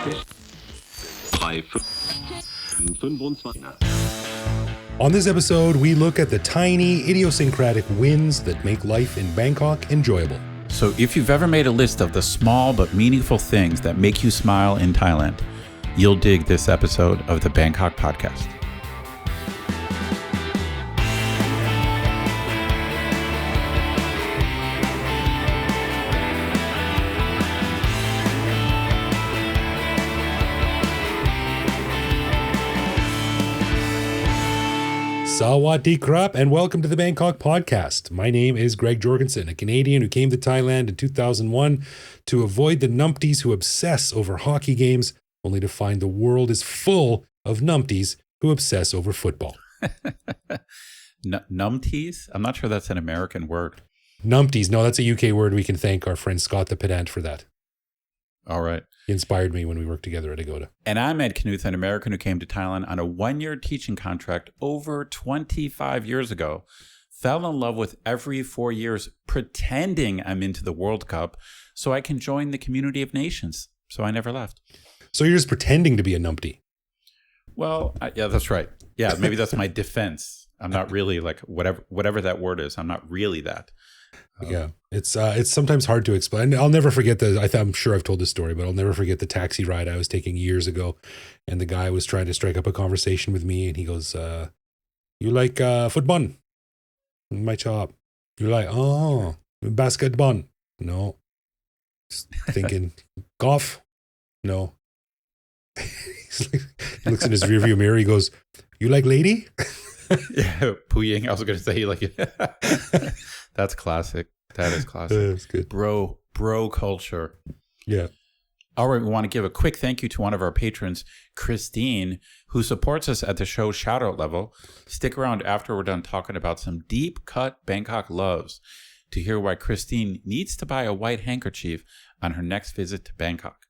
On this episode, we look at the tiny, idiosyncratic wins that make life in Bangkok enjoyable. So if you've ever made a list of the small but meaningful things that make you smile in Thailand, you'll dig this episode of the Bangkok Podcast. Sawadee krap, and welcome to the Bangkok Podcast. My name is Greg Jorgensen, a Canadian who came to Thailand in 2001 to avoid the numpties who obsess over hockey games, only to find the world is full of numpties who obsess over football. Numpties? I'm not sure that's an American word. Numpties. No, that's a UK word. We can thank our friend Scott the pedant for that. All right. He inspired me when we worked together at Agoda. And I'm Ed Knuth, an American who came to Thailand on a one-year teaching contract over 25 years ago. Fell in love with every 4 years pretending I'm into the World Cup so I can join the community of nations. So I never left. So you're just pretending to be a numpty? Well, yeah, that's right. Yeah, maybe that's my defense. I'm not really like whatever that word is. I'm not really that. Yeah, it's sometimes hard to explain. I'll never forget I'm sure I've told this story, but I'll never forget the taxi ride I was taking years ago, and the guy was trying to strike up a conversation with me, and he goes, "You like football?" My job. You're like, "Oh, basketball?" No. Just thinking, golf? No. He looks in his rearview mirror. He goes, "You like lady?" Yeah, Puying. I was going to say like, that's classic. That is classic. That's good. Bro culture. Yeah. All right, we want to give a quick thank you to one of our patrons, Christine, who supports us at the show shoutout level. Stick around after we're done talking about some deep cut Bangkok loves to hear why Christine needs to buy a white handkerchief on her next visit to Bangkok.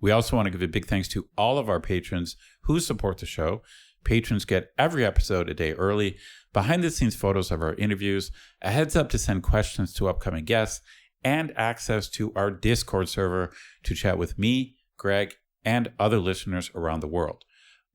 We also want to give a big thanks to all of our patrons who support the show. Patrons get every episode a day early, behind-the-scenes photos of our interviews, a heads up to send questions to upcoming guests, and access to our Discord server to chat with me, Greg, and other listeners around the world.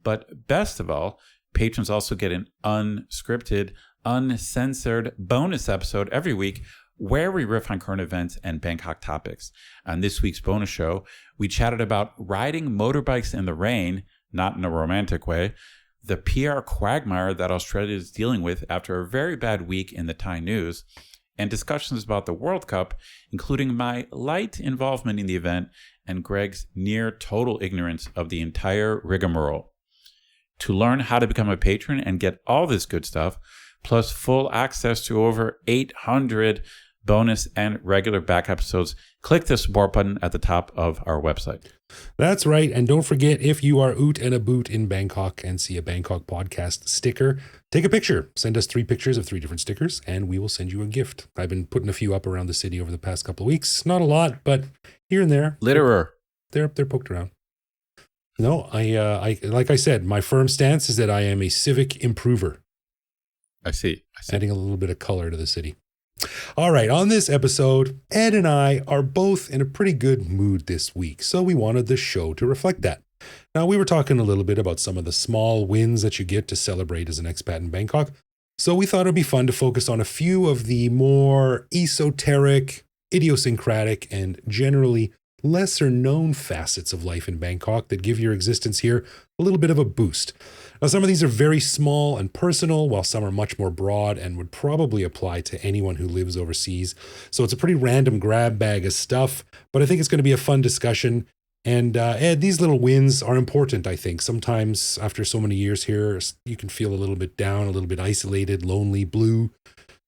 But best of all, patrons also get an unscripted, uncensored bonus episode every week where we riff on current events and Bangkok topics. On this week's bonus show, we chatted about riding motorbikes in the rain, not in a romantic way, the PR quagmire that Australia is dealing with after a very bad week in the Thai news, and discussions about the World Cup, including my light involvement in the event and Greg's near total ignorance of the entire rigmarole. To learn how to become a patron and get all this good stuff, plus full access to over 800 bonus and regular back episodes, click the support button at the top of our website. That's right. And don't forget, if you are oot and a boot in Bangkok and see a Bangkok Podcast sticker, take a picture. Send us 3 pictures of 3 different stickers, and we will send you a gift. I've been putting a few up around the city over the past couple of weeks. Not a lot, but here and there. Litterer. They're poked around. No, I like I said, my firm stance is that I am a civic improver. I see. Adding a little bit of color to the city. All right, on this episode, Ed and I are both in a pretty good mood this week, so we wanted the show to reflect that. Now, we were talking a little bit about some of the small wins that you get to celebrate as an expat in Bangkok, so we thought it'd be fun to focus on a few of the more esoteric, idiosyncratic, and generally lesser known facets of life in Bangkok that give your existence here a little bit of a boost. Now, some of these are very small and personal, while some are much more broad and would probably apply to anyone who lives overseas. So it's a pretty random grab bag of stuff, but I think it's going to be a fun discussion. And Ed, these little wins are important, I think. Sometimes after so many years here, you can feel a little bit down, a little bit isolated, lonely, blue.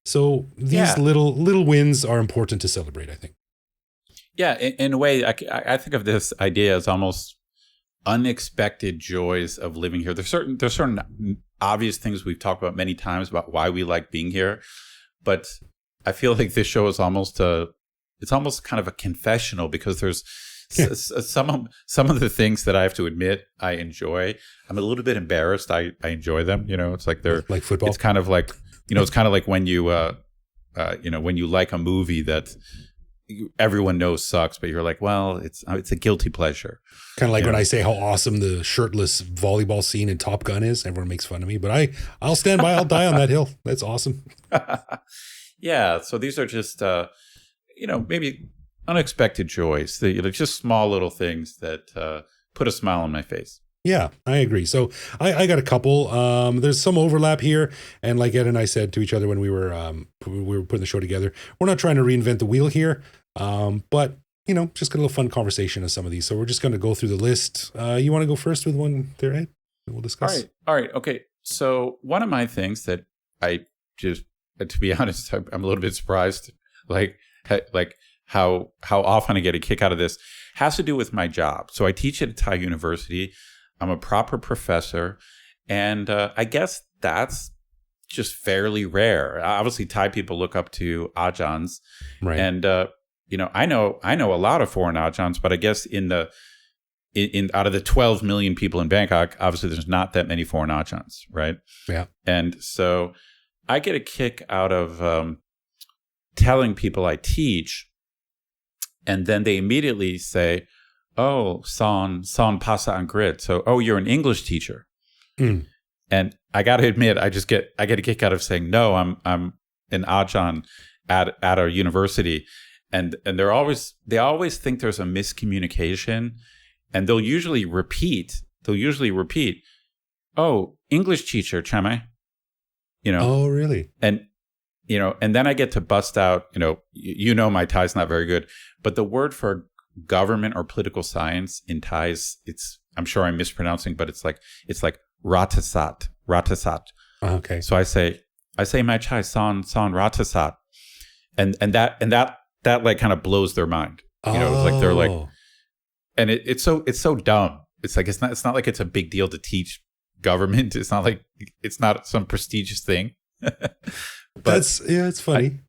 So these little wins are important to celebrate, I think. Yeah, in a way, I think of this idea as almost unexpected joys of living here. There's certain obvious things we've talked about many times about why we like being here, but I feel like this show is almost kind of a confessional, because there's some of the things that I have to admit I enjoy. I'm a little bit embarrassed. I enjoy them. It's like they're like football. It's kind of like it's kind of like when you when you like a movie that everyone knows sucks, but you're like, well, it's a guilty pleasure. Kind of like when I say how awesome the shirtless volleyball scene in Top Gun is. Everyone makes fun of me, but I'll stand by. I'll die on that hill. That's awesome. Yeah. So these are just, maybe unexpected joys. They're just small little things that put a smile on my face. Yeah, I agree. So I got a couple. There's some overlap here, and like Ed and I said to each other when we were putting the show together, we're not trying to reinvent the wheel here, but just got a little fun conversation of some of these. So we're just going to go through the list. You want to go first with one there, Ed? We'll discuss. All right. Okay. So one of my things that I just, to be honest, I'm a little bit surprised, like how often I get a kick out of this, has to do with my job. So I teach at a Thai university. I'm a proper professor, and I guess that's just fairly rare. Obviously, Thai people look up to Ajahns, right? And I know a lot of foreign Ajahns, but I guess in out of the 12 million people in Bangkok, obviously there's not that many foreign Ajahns, right? Yeah. And so I get a kick out of telling people I teach, and then they immediately say, "Oh, son pasa Angrid." So, "Oh, you're an English teacher." Mm. And I got to admit, I get a kick out of saying, "No, I'm an Ajahn at our university." And they always think there's a miscommunication, and they'll usually repeat, "Oh, English teacher, chame." Oh, really? And then I get to bust out, my Thai's not very good, but the word for government or political science in Thai, I'm sure I'm mispronouncing, but it's like ratasat. Okay. So I say my chai san ratasat, and that like kind of blows their mind. It's like they're like, and it's so dumb. It's like it's not like it's a big deal to teach government. It's not like it's not some prestigious thing. But it's funny.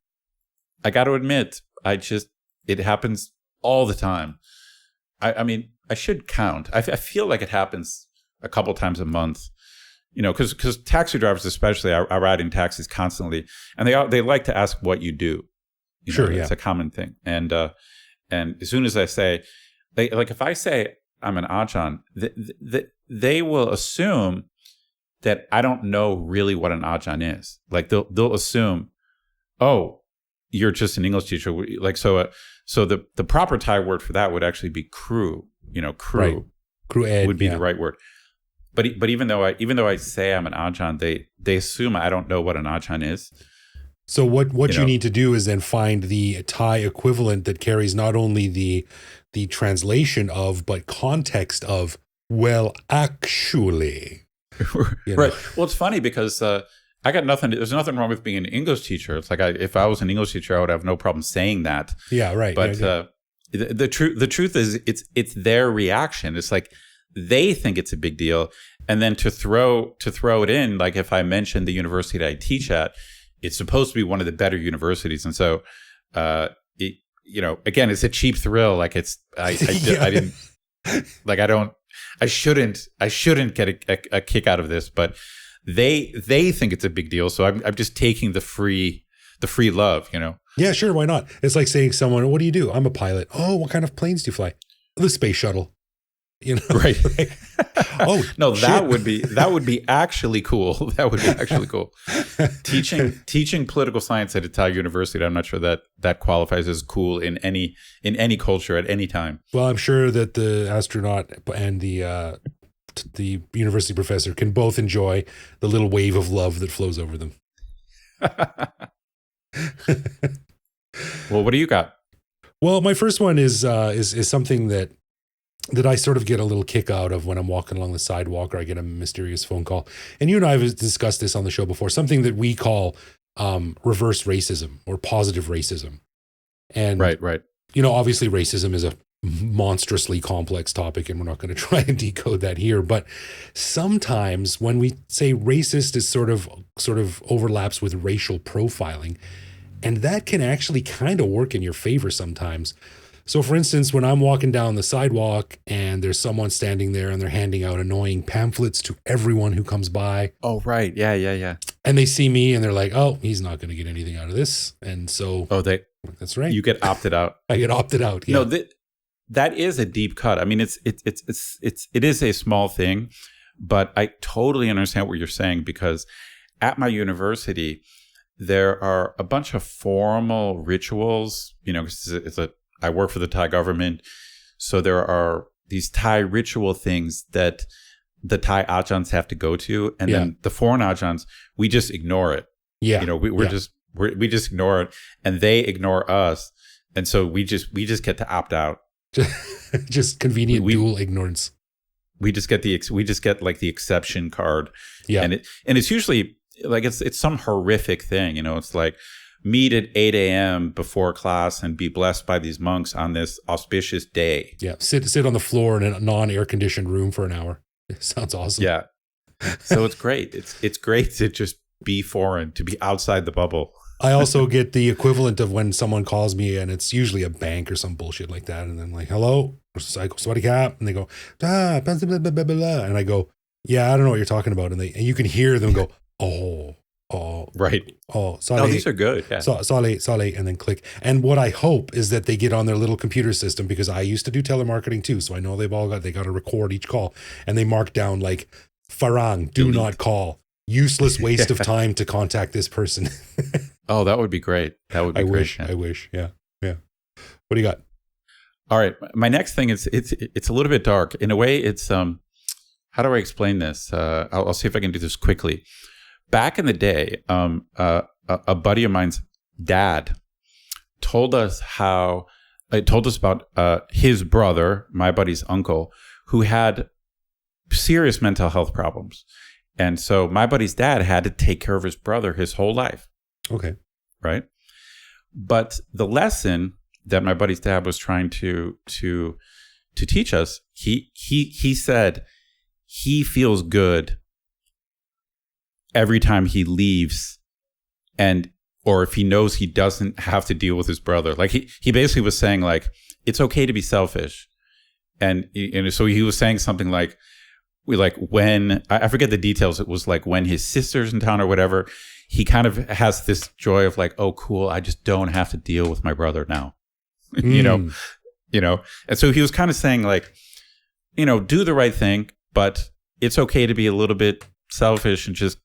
I got to admit, it happens all the time. I mean, I should count. I feel like it happens a couple times a month, because taxi drivers especially are riding taxis constantly, and they like to ask what you do. Sure, yeah. It's a common thing. And as soon as I say, if I say I'm an Ajahn, they will assume that I don't know really what an Ajahn is. Like they'll assume, "Oh, you're just an English teacher." Like so the proper Thai word for that would actually be crew. Crew. Right. Crew ed would be the right word. But even though I say I'm an Ajahn, they assume I don't know what an Ajahn is. So what you need to do is then find the Thai equivalent that carries not only the translation of, but context of, well, actually. Right. Well, it's funny because I got nothing. There's nothing wrong with being an English teacher. It's like if I was an English teacher, I would have no problem saying that. Yeah, right. But the truth is, it's their reaction. It's like they think it's a big deal, and then to throw it in, like if I mention the university that I teach at, it's supposed to be one of the better universities, and so again, it's a cheap thrill. Like I didn't like I shouldn't get a kick out of this, but they think it's a big deal. So I'm just taking the free love, Yeah, sure. Why not? It's like saying someone, "What do you do?" "I'm a pilot." "Oh, what kind of planes do you fly?" "The space shuttle." Right. Oh, no, shit. that would be actually cool. That would be actually cool. Teaching political science at a Thai university, I'm not sure that qualifies as cool in any culture at any time. Well, I'm sure that the astronaut and the university professor can both enjoy the little wave of love that flows over them. Well, what do you got? Well, my first one is something that I sort of get a little kick out of when I'm walking along the sidewalk or I get a mysterious phone call. And you and I have discussed this on the show before, something that we call reverse racism or positive racism. And right. Obviously racism is a monstrously complex topic and we're not going to try and decode that here. But sometimes when we say racist, is sort of overlaps with racial profiling. And that can actually kind of work in your favor sometimes. So for instance, when I'm walking down the sidewalk and there's someone standing there and they're handing out annoying pamphlets to everyone who comes by. Oh, right. Yeah. And they see me and they're like, "Oh, he's not going to get anything out of this." And so. Oh, That's right. You get opted out. I get opted out. Yeah. No, that is a deep cut. I mean, it is a small thing, but I totally understand what you're saying, because at my university, there are a bunch of formal rituals. You know, I work for the Thai government, so there are these Thai ritual things that the Thai ajahns have to go to, and then the foreign ajahns, we just ignore it. Yeah, you know, we just ignore it, and they ignore us, and so we just get to opt out. Just convenient dual ignorance. We just get like the exception card. Yeah, and it's usually like it's some horrific thing. You know, it's like meet at 8 a.m. before class and be blessed by these monks on this auspicious day. Yeah, sit on the floor in a non-air conditioned room for an hour. It sounds awesome. Yeah, so it's great. It's great to just be foreign, to be outside the bubble. I also get the equivalent of when someone calls me, and it's usually a bank or some bullshit like that, and I'm like, hello, I go, Swaddy Cap, and they go, blah, blah, blah, blah, blah, blah. And I go, yeah, I don't know what you're talking about, and you can hear them go, oh, right, sorry. No, these are good. Yeah. Sorry, and then click. And what I hope is that they get on their little computer system, because I used to do telemarketing too, so I know they got to record each call, and they mark down like Farang, do not call. Useless waste of time to contact this person. Oh, that would be great. That would be great. I wish. Yeah. What do you got? All right. My next thing is it's a little bit dark. In a way, it's how do I explain this? I'll see if I can do this quickly. Back in the day, a buddy of mine's dad told us about his brother, my buddy's uncle, who had serious mental health problems. And so my buddy's dad had to take care of his brother his whole life. Okay. Right. But the lesson that my buddy's dad was trying to teach us, he said he feels good every time he leaves, or if he knows he doesn't have to deal with his brother. Like he basically was saying, like, it's okay to be selfish. And so he was saying something like, when I forget the details, it was like when his sister's in town or whatever, he kind of has this joy of like, oh, cool, I just don't have to deal with my brother now. you know. And so he was kind of saying, like, do the right thing, but it's okay to be a little bit selfish and just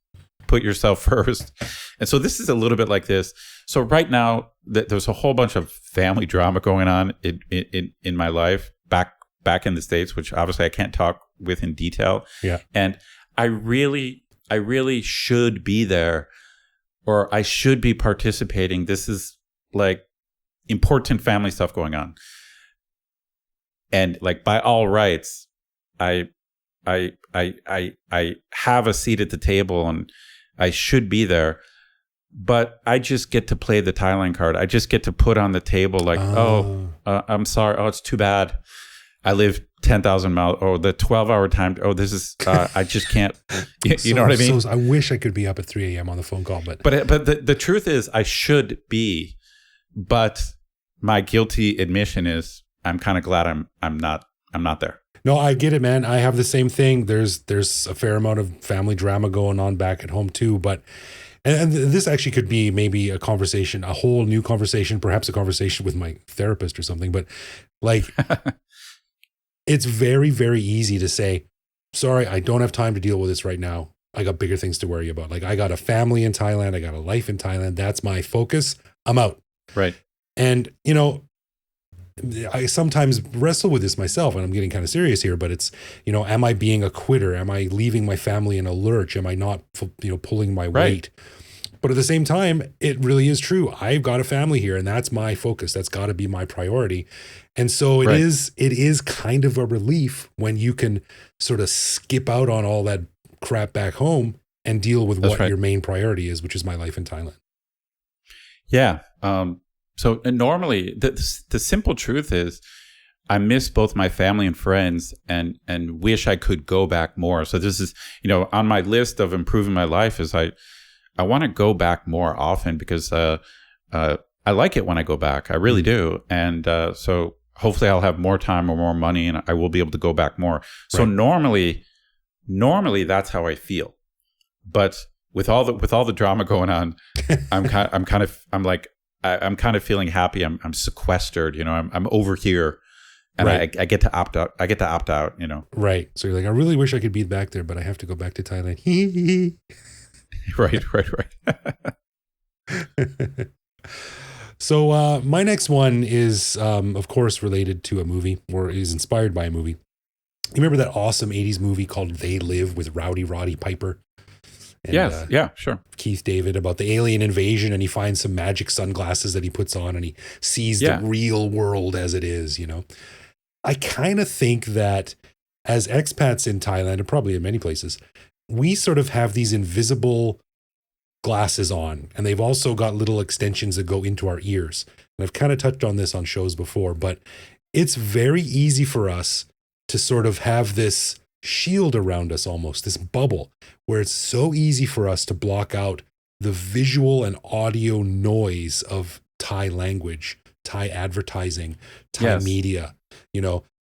put yourself first. And so this is a little bit like this. So right now, there's a whole bunch of family drama going on in my life back in the States, which obviously I can't talk with in detail. Yeah. And I really should be there, or I should be participating. This is like important family stuff going on. And like by all rights, I have a seat at the table and I should be there. But I just get to play the Thailand card. I just get to put on the table like, I'm sorry. Oh, it's too bad. I live 10,000 miles, or the 12-hour time. Oh, this is, I just can't, you know what I mean? I wish I could be up at 3 a.m. on the phone call, but the truth is I should be, but my guilty admission is I'm kind of glad I'm not there. No, I get it, man. I have the same thing. There's a fair amount of family drama going on back at home too, but and this actually could be maybe a conversation, a whole new conversation, perhaps a conversation with my therapist or something, but like it's very, very easy to say, sorry, I don't have time to deal with this right now. I got bigger things to worry about. Like, I got a family in Thailand. I got a life in Thailand. That's my focus. I'm out. Right. And, I sometimes wrestle with this myself, and I'm getting kind of serious here, but it's, am I being a quitter? Am I leaving my family in a lurch? Am I not, pulling my weight? But at the same time, it really is true. I've got a family here, and that's my focus. That's got to be my priority. And so it is kind of a relief when you can sort of skip out on all that crap back home and deal with what your main priority is, which is my life in Thailand. Yeah. So normally the simple truth is I miss both my family and friends and wish I could go back more. So this is, on my list of improving my life is I want to go back more often because I like it when I go back. I really do. And so hopefully I'll have more time or more money and I will be able to go back more. So normally that's how I feel. But with all the drama going on, I'm like, I'm kind of feeling happy. I'm sequestered. I'm over here, and Right. I get to opt out. I get to opt out. Right. So you're like, I really wish I could be back there, but I have to go back to Thailand. Right. So my next one is, of course, related to a movie, or is inspired by a movie. You remember that awesome 80s movie called They Live with Rowdy Roddy Piper? And, Yes. Yeah. Sure. Keith David, about the alien invasion, and he finds some magic sunglasses that he puts on, and he sees the real world as it is. I kind of think that as expats in Thailand, and probably in many places, we sort of have these invisible glasses on, and they've also got little extensions that go into our ears. And I've kind of touched on this on shows before, but it's very easy for us to sort of have this shield around us, almost this bubble, where it's so easy for us to block out the visual and audio noise of Thai language, Thai advertising, Thai media.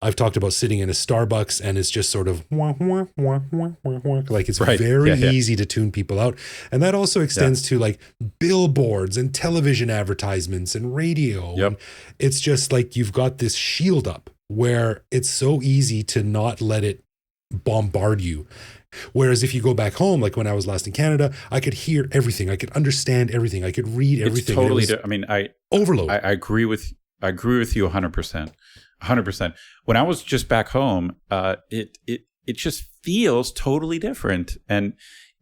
I've talked about sitting in a Starbucks and it's just sort of wah, wah, wah, wah, wah, wah. Like it's very easy to tune people out. And that also extends to like billboards and television advertisements and radio. Yep. And it's just like you've got this shield up where it's so easy to not let it bombard you. Whereas if you go back home, like when I was last in Canada, I could hear everything. I could understand everything. I could read everything. It's totally. I overload. I agree with you 100%. 100%. When I was just back home, it just feels totally different. And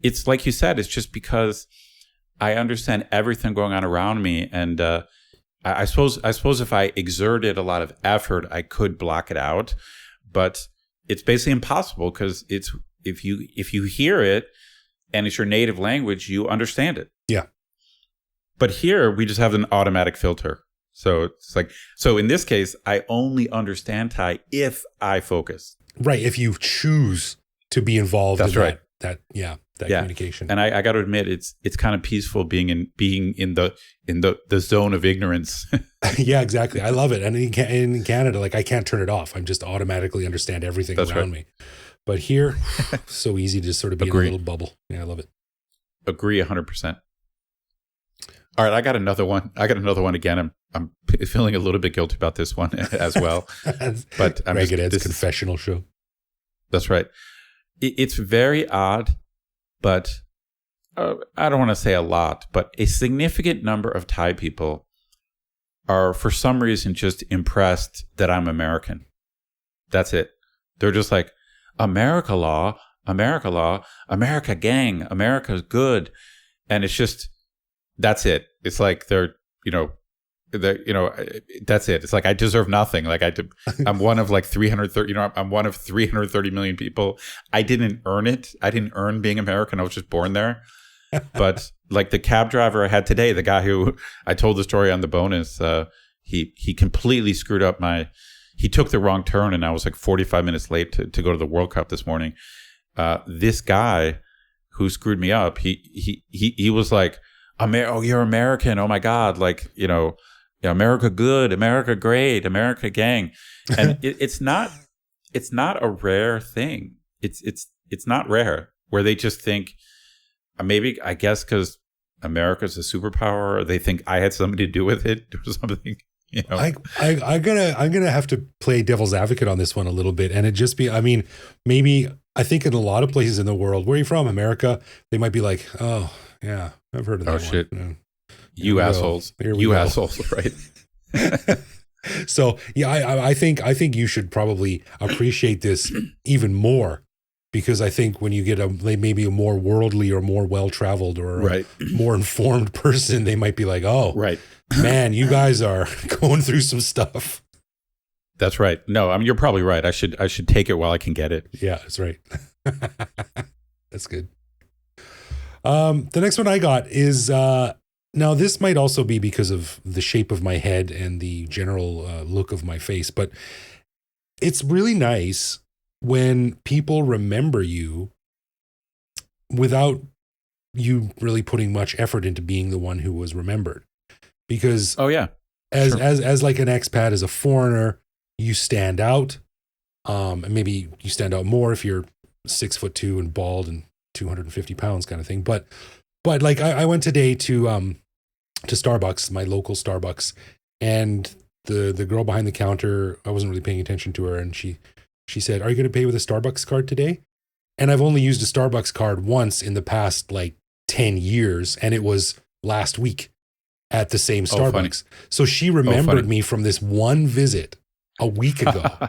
it's like you said, it's just because I understand everything going on around me. And I suppose if I exerted a lot of effort, I could block it out. But it's basically impossible because it's if you hear it and it's your native language, you understand it. Yeah. But here we just have an automatic filter. So it's like, so in this case, I only understand Thai if I focus. Right. If you choose to be involved in that communication. And I got to admit, it's kind of peaceful being in the zone of ignorance. Yeah, exactly. I love it. And in Canada, like I can't turn it off. I'm just automatically understand everything around me. But here, so easy to just sort of be in a little bubble. Yeah, I love it. Agree 100%. All right, I got another one. Again. I'm feeling a little bit guilty about this one as well. But Greg and Ed's confessional show. That's right. It's very odd, but I don't want to say a lot, but a significant number of Thai people are for some reason just impressed that I'm American. That's it. They're just like, America law, America gang, America's good. And it's just, that's it. It's like that's it. It's like I deserve nothing. Like I'm one of like 330. I'm one of 330 million people. I didn't earn it. I didn't earn being American. I was just born there. But like the cab driver I had today, the guy who I told the story on the bonus, he completely screwed up he took the wrong turn, and I was like 45 minutes late to go to the World Cup this morning. This guy who screwed me up, he was like, oh, you're American. Oh my God. Like, America good, America great, America gang. And it's not a rare thing. It's not rare where they just think maybe, I guess, because America's a superpower, or they think I had something to do with it or something. I'm gonna have to play devil's advocate on this one a little bit, and it just be, I mean, maybe I think in a lot of places in the world, where are you from, America? They might be like, oh yeah, I've heard of that. Oh shit, one. You assholes, assholes, right? So yeah, I think you should probably appreciate this even more, because I think when you get maybe a more worldly or more well-traveled or a more informed person, they might be like, oh, right. Man, you guys are going through some stuff. That's right. No, I mean, you're probably right. I should take it while I can get it. Yeah, that's right. That's good. The next one I got is, now this might also be because of the shape of my head and the general look of my face, but it's really nice when people remember you without you really putting much effort into being the one who was remembered. Because as like an expat, as a foreigner, you stand out, and maybe you stand out more if you're 6'2" and bald and 250 pounds kind of thing. But like I went today to to Starbucks, my local Starbucks, and the girl behind the counter, I wasn't really paying attention to her, and she said, "Are you going to pay with a Starbucks card today?" And I've only used a Starbucks card once in the past like 10 years, and it was last week at the same Starbucks. So she remembered me from this one visit a week ago,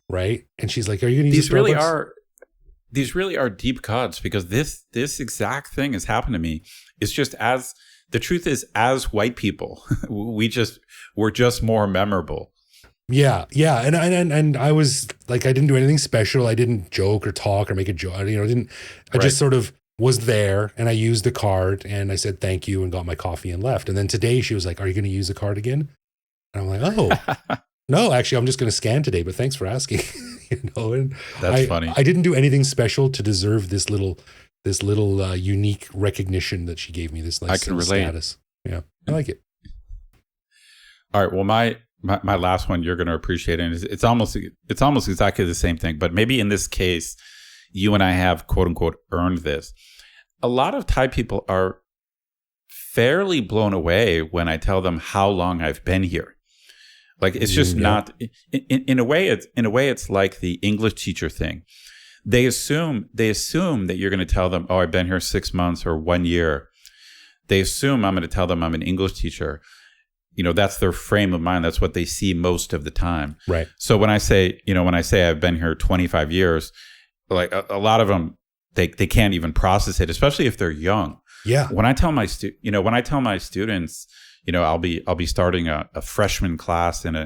right? And she's like, "Are you going to use Starbucks?" These really are deep cuts, because this exact thing has happened to me. It's just, as the truth is, as white people, we're just more memorable. Yeah. And I was like, I didn't do anything special. I didn't joke or talk or make a joke. I just sort of was there, and I used the card, and I said thank you and got my coffee and left. And then today she was like, "Are you going to use the card again?" And I'm like, "Oh, no, actually, I'm just going to scan today, but thanks for asking." And That's funny. I didn't do anything special to deserve this little unique recognition that she gave me, this nice I can relate. status. Yeah, I like it. All right. Well, my last one, you're going to appreciate it. It's almost exactly the same thing, but maybe in this case, you and I have, quote unquote, earned this. A lot of Thai people are fairly blown away when I tell them how long I've been here. Like, it's just not in a way. It's like the English teacher thing. They assume that you're going to tell them, "Oh, I've been here 6 months or 1 year." They assume I'm going to tell them I'm an English teacher. That's their frame of mind. That's what they see most of the time. Right. So when I say I've been here 25 years, like a lot of them, they can't even process it, especially if they're young. Yeah. When I tell my students, I'll be starting a freshman class in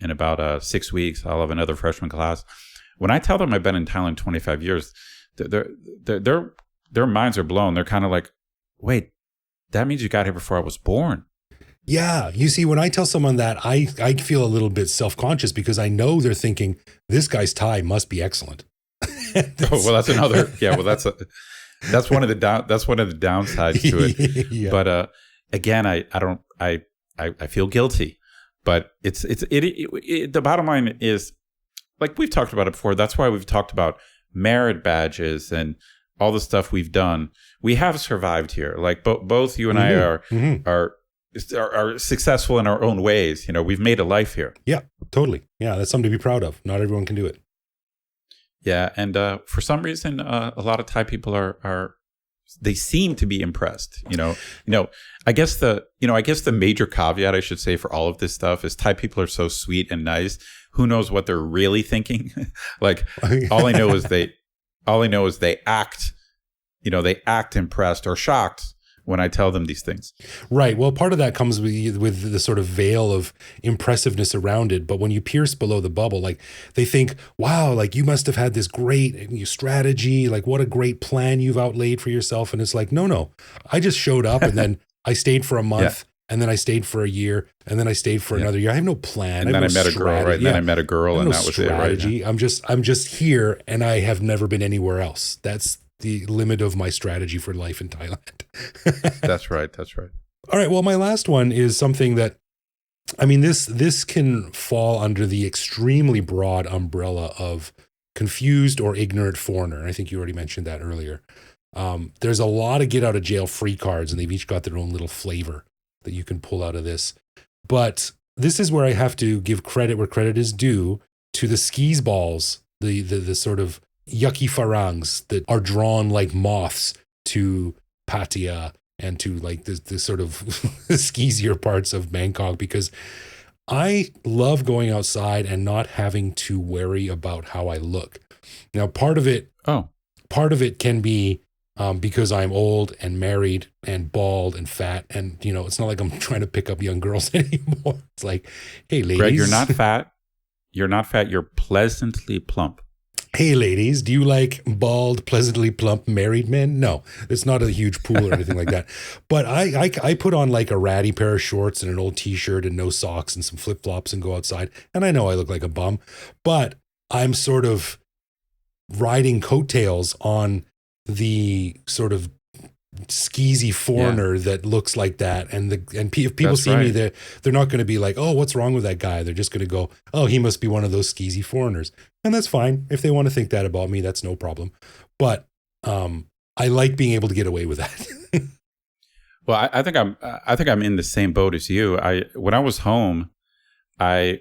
about 6 weeks. I'll have another freshman class. When I tell them I've been in Thailand 25 years, their minds are blown. They're kind of like, "Wait, that means you got here before I was born." Yeah. You see, when I tell someone that, I feel a little bit self-conscious, because I know they're thinking, this guy's Thai must be excellent. That's another. Yeah. Well, that's one of the downsides to it. Yeah. But again, I feel guilty, but the bottom line is, like we've talked about it before. That's why we've talked about merit badges and all the stuff we've done. We have survived here. Like both you and I are successful in our own ways. We've made a life here. Yeah, totally. Yeah, that's something to be proud of. Not everyone can do it. Yeah, and for some reason, a lot of Thai people they seem to be impressed. I guess the major caveat I should say for all of this stuff is Thai people are so sweet and nice. Who knows what they're really thinking? Like, all I know is they act. They act impressed or shocked when I tell them these things. Right. Well, part of that comes with the sort of veil of impressiveness around it. But when you pierce below the bubble, like, they think, "Wow, like, you must have had this great strategy. Like, what a great plan you've outlaid for yourself." And it's like, no, I just showed up, and then I stayed for a month, and then I stayed for a year, and then I stayed for another year. I have no plan. And then I met a girl, right? And then I met a girl, and that was it, right? I'm just here, and I have never been anywhere else. That's the limit of my strategy for life in Thailand. That's right. All right. Well, my last one is something that, this can fall under the extremely broad umbrella of confused or ignorant foreigner. And I think you already mentioned that earlier. There's a lot of get out of jail free cards, and they've each got their own little flavor that you can pull out of this. But this is where I have to give credit where credit is due to the skis balls, the sort of yucky farangs that are drawn like moths to Pattaya and to like the sort of skeezier parts of Bangkok, because I love going outside and not having to worry about how I look. Now, part of it can be because I'm old and married and bald and fat, and it's not like I'm trying to pick up young girls anymore. It's like, "Hey, ladies, Greg, you're not fat. You're pleasantly plump. Hey, ladies, do you like bald, pleasantly plump married men?" No, it's not a huge pool or anything like that. But I put on like a ratty pair of shorts and an old t-shirt and no socks and some flip-flops and go outside. And I know I look like a bum, but I'm sort of riding coattails on the sort of skeezy foreigner that looks like that. And if people see me, they're not going to be like, "Oh, what's wrong with that guy?" They're just going to go, "Oh, he must be one of those skeezy foreigners." And that's fine. If they want to think that about me, that's no problem. But I like being able to get away with that. Well, I think I'm in the same boat as you. When I was home, I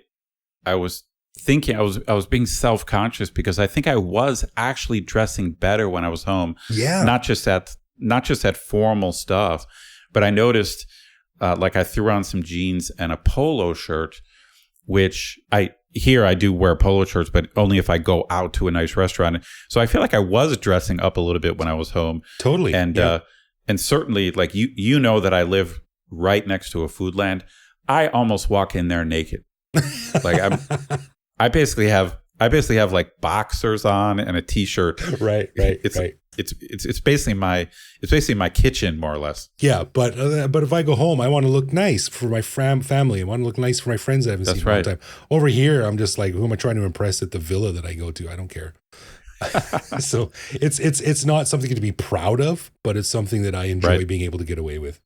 was thinking I was being self-conscious because I think I was actually dressing better when I was home. Yeah. Not just at formal stuff, but I noticed like I threw on some jeans and a polo shirt, which I do wear polo shirts, but only if I go out to a nice restaurant. So I feel like I was dressing up a little bit when I was home. Totally. And certainly, like you know that I live right next to a Foodland. I almost walk in there naked. Like I basically have like boxers on and a t-shirt. Right. It's basically my kitchen, more or less. Yeah, but if I go home, I want to look nice for my family. I want to look nice for my friends I haven't seen in a long time. Over here, I'm just like, who am I trying to impress at the villa that I go to? I don't care. So it's not something to be proud of, but it's something that I enjoy being able to get away with.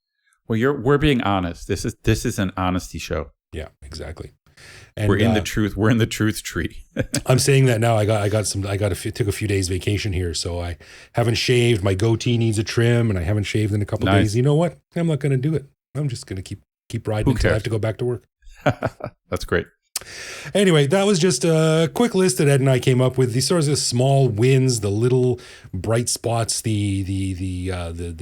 Well, we're being honest. This is an honesty show. Yeah, exactly. And we're in the truth. We're in the truth tree. I'm saying that now. Took a few days vacation here, so I haven't shaved. My goatee needs a trim, and I haven't shaved in a couple days. You know what? I'm not going to do it. I'm just going to keep riding until I have to go back to work. That's great. Anyway, that was just a quick list that Ed and I came up with. These sorts of small wins, the little bright spots, the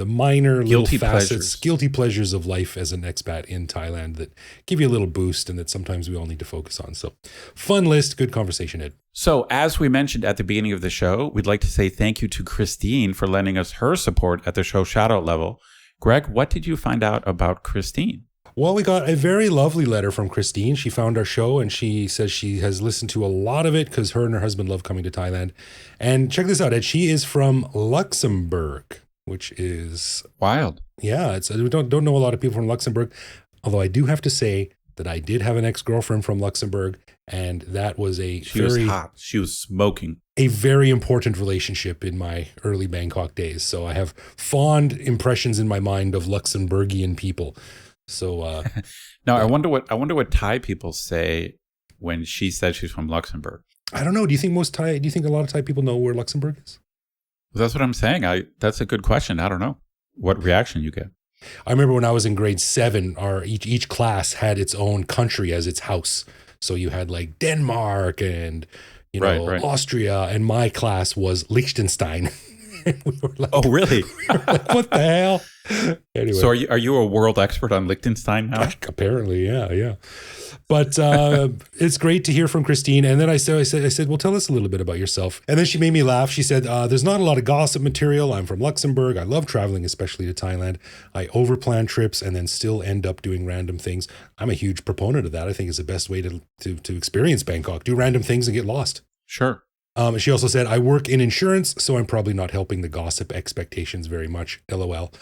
minor little facets, guilty pleasures of life as an expat in Thailand that give you a little boost and that sometimes we all need to focus on. So, fun list, good conversation, Ed. So, as we mentioned at the beginning of the show, we'd like to say thank you to Christine for lending us her support at the show shoutout level. Greg, what did you find out about Christine? Well, we got a very lovely letter from Christine. She found our show and she says she has listened to a lot of it because her and her husband love coming to Thailand. And check this out, Ed. She is from Luxembourg, which is wild. Yeah, we don't know a lot of people from Luxembourg. Although I do have to say that I did have an ex-girlfriend from Luxembourg, and that was she was hot. She was smoking. A very important relationship in my early Bangkok days. So I have fond impressions in my mind of Luxembourgian people. So now I wonder what Thai people say when she said she's from Luxembourg. I don't know. Do you think a lot of Thai people know where Luxembourg is? Well, that's what I'm saying. That's a good question. I don't know what reaction you get. I remember when I was in grade 7, each class had its own country as its house. So you had like Denmark and Austria, and my class was Liechtenstein. We were like, oh, really? We were like, what the hell? Anyway. So are you a world expert on Liechtenstein now? Apparently, yeah. But it's great to hear from Christine. And then I said, well, tell us a little bit about yourself. And then she made me laugh. She said, there's not a lot of gossip material. I'm from Luxembourg. I love traveling, especially to Thailand. I overplan trips and then still end up doing random things. I'm a huge proponent of that. I think it's the best way to experience Bangkok. Do random things and get lost. Sure. She also said, I work in insurance, so I'm probably not helping the gossip expectations very much. LOL.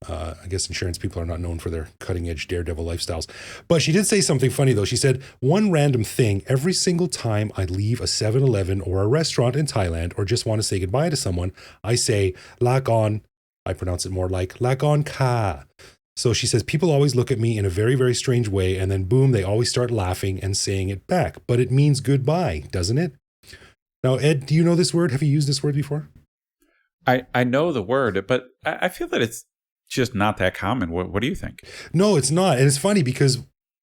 I guess insurance people are not known for their cutting edge daredevil lifestyles. But she did say something funny, though. She said, one random thing, every single time I leave a 7-Eleven or a restaurant in Thailand or just want to say goodbye to someone, I say, lak on. I pronounce it more like lak on ka. So she says, people always look at me in a very, very strange way, and then boom, they always start laughing and saying it back. But it means goodbye, doesn't it? Now, Ed, do you know this word? Have you used this word before? I know the word, but I feel that it's just not that common. What do you think? No, it's not. And it's funny because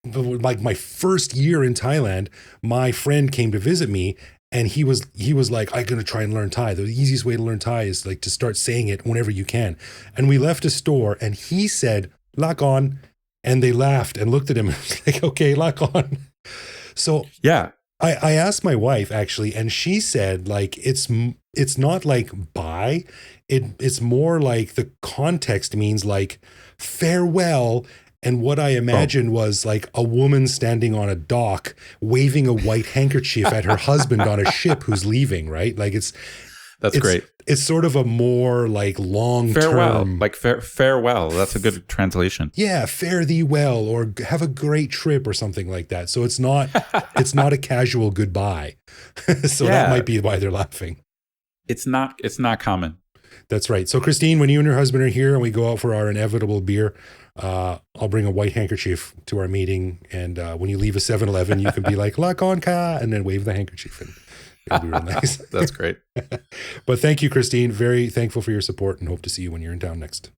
like my first year in Thailand, my friend came to visit me and he was like, I'm going to try and learn Thai. The easiest way to learn Thai is like to start saying it whenever you can. And we left a store and he said, lak on. And they laughed and looked at him like, okay, lak on. So yeah. I asked my wife actually, and she said like it's not like bye, it's more like the context means like farewell. And what I imagined was like a woman standing on a dock waving a white handkerchief at her husband on a ship who's leaving, right? Like that's great. It's sort of a more like long farewell, term, like farewell. That's a good translation. Yeah, fare thee well, or have a great trip, or something like that. So it's not a casual goodbye. So that might be why they're laughing. It's not common. That's right. So Christine, when you and your husband are here and we go out for our inevitable beer, I'll bring a white handkerchief to our meeting, and when you leave a 7-Eleven, you can be like "lak on ka" and then wave the handkerchief and. It'll be real nice. That's great. But thank you, Christine. Very thankful for your support and hope to see you when you're in town next.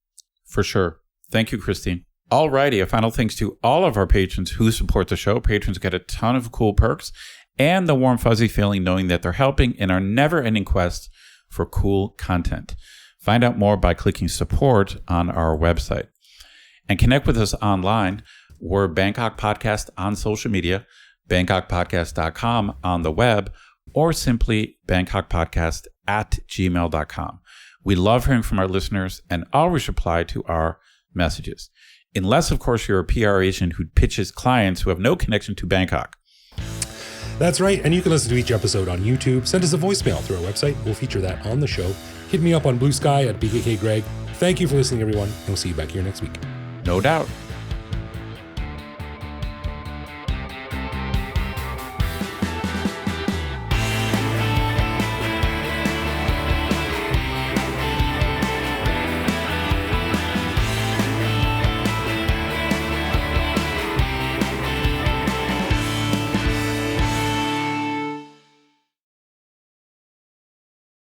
For sure. Thank you, Christine. Alrighty, a final thanks to all of our patrons who support the show. Patrons get a ton of cool perks and the warm, fuzzy feeling knowing that they're helping in our never-ending quest for cool content. Find out more by clicking support on our website. And connect with us online. We're Bangkok Podcast on social media, bangkokpodcast.com on the web, or simply bangkokpodcast@gmail.com. We love hearing from our listeners and always reply to our messages. Unless, of course, you're a PR agent who pitches clients who have no connection to Bangkok. That's right, and you can listen to each episode on YouTube. Send us a voicemail through our website. We'll feature that on the show. Hit me up on Blue Sky at BKK Greg. Thank you for listening, everyone, and we'll see you back here next week. No doubt.